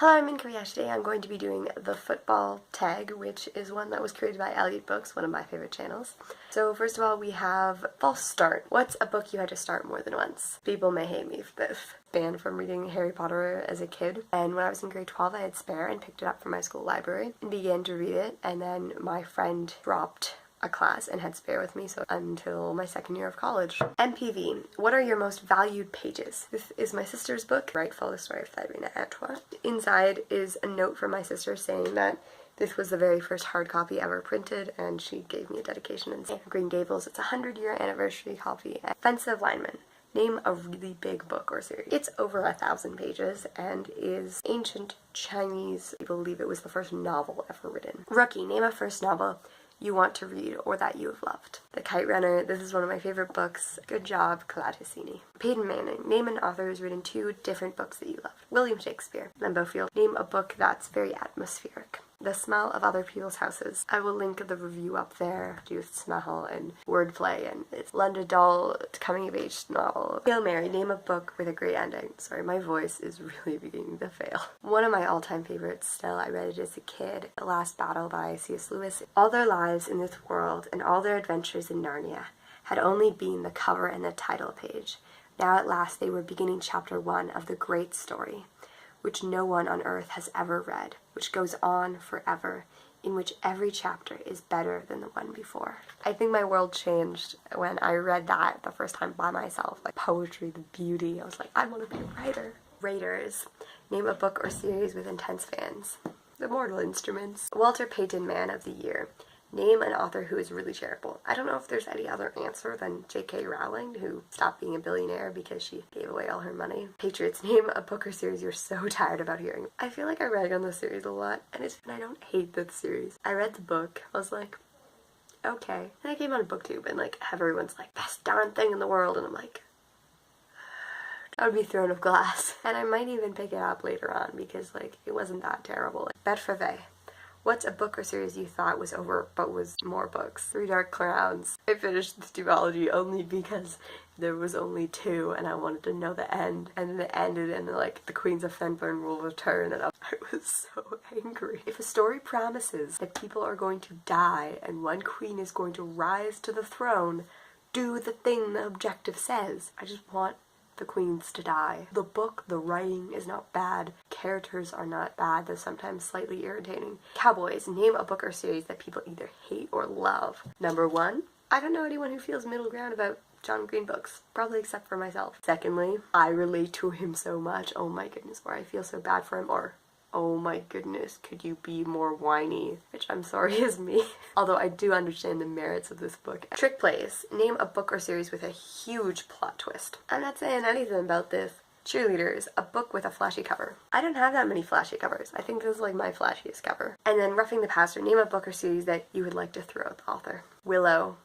Hello, I'm in Korea. Today I'm going to be doing the football tag, which is one that was created by Elliot Books, one of my favorite channels. So first of all, we have false start. What's a book you had to start more than once? People may hate me for this. Banned from reading Harry Potter as a kid, and when I was in grade 12 I had spare and picked it up from my school library and began to read it, and then my friend dropped a class and had spare with me, so until my second year of college. MPV. What are your most valued pages? This is my sister's book, Right, Follow the Story of Sabrina Antoine. Inside is a note from my sister saying that this was the very first hard copy ever printed, and she gave me a dedication in Green Gables. It's a 100-year anniversary copy. Offensive Lineman. Name a really big book or series. It's over 1,000 pages and is ancient Chinese. People believe it was the first novel ever written. Rookie. Name a first novel you want to read or that you have loved. The Kite Runner. This is one of my favorite books. Good job, Claude Hissini. Peyton Manning. Name an author who's written 2 different books that you love. William Shakespeare. Lambeau Field. Name a book that's very atmospheric. The Smell of Other People's Houses. I will link the review up there. Do with smell and wordplay, and it's London Doll coming of age novel. Hail Mary. Name a book with a great ending. Sorry, my voice is really beginning to fail. One of my all-time favorites still, I read it as a kid, The Last Battle by C.S. Lewis. All their lives in this world and all their adventures in Narnia had only been the cover and the title page. Now at last they were beginning chapter 1 of the great story, which no one on earth has ever read, which goes on forever, in which every chapter is better than the one before. I think my world changed when I read that the first time by myself. Like poetry, the beauty. I was like, I want to be a writer. Raiders. Name a book or series with intense fans. The Mortal Instruments. Walter Payton Man of the Year. Name an author who is really charitable. I don't know if there's any other answer than J.K. Rowling, who stopped being a billionaire because she gave away all her money. Patriots. Name a book or series you're so tired about hearing. I feel like I rag on this series a lot, and I don't hate this series. I read the book. I was like, okay. And I came on BookTube, and like everyone's like, best darn thing in the world, and I'm like, I would be Throne of Glass. And I might even pick it up later on because like it wasn't that terrible. Favre. What's a book or series you thought was over but was more books? 3 Dark Crowns. I finished this duology only because there was only 2 and I wanted to know the end. And then it ended and like the Queens of Fenburn will return, and I was so angry. If a story promises that people are going to die and one queen is going to rise to the throne, do the thing the objective says. I just want the queens to die. The book, the writing is not bad. Characters are not bad. They're sometimes slightly irritating. Cowboys. Name a book or series that people either hate or love. Number 1, I don't know anyone who feels middle ground about John Green books, probably except for myself. Secondly, I relate to him so much. Oh my goodness, or I feel so bad for him, or oh my goodness, could you be more whiny? Which I'm sorry is me. Although I do understand the merits of this book. Trick Plays. Name a book or series with a huge plot twist. I'm not saying anything about this. Cheerleaders. A book with a flashy cover. I don't have that many flashy covers. I think this is like my flashiest cover. And then Roughing the Passer. Name a book or series that you would like to throw at the author. Willow.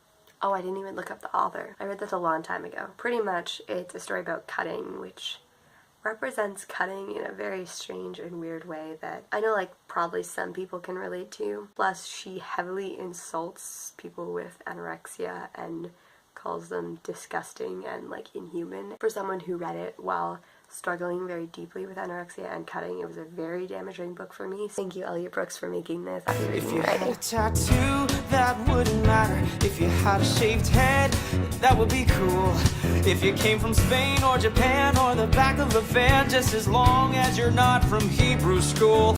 Oh, I didn't even look up the author. I read this a long time ago. Pretty much it's a story about cutting, which represents cutting in a very strange and weird way that I know like probably some people can relate to. Plus she heavily insults people with anorexia and calls them disgusting and like inhuman. For someone who read it while struggling very deeply with anorexia and cutting, it was a very damaging book for me. Thank you, Elliot Brooks, for making this. If you had a tattoo, that wouldn't matter. If you had a shaved head, that would be cool. If you came from Spain or Japan or the back of a van, just as long as you're not from Hebrew school.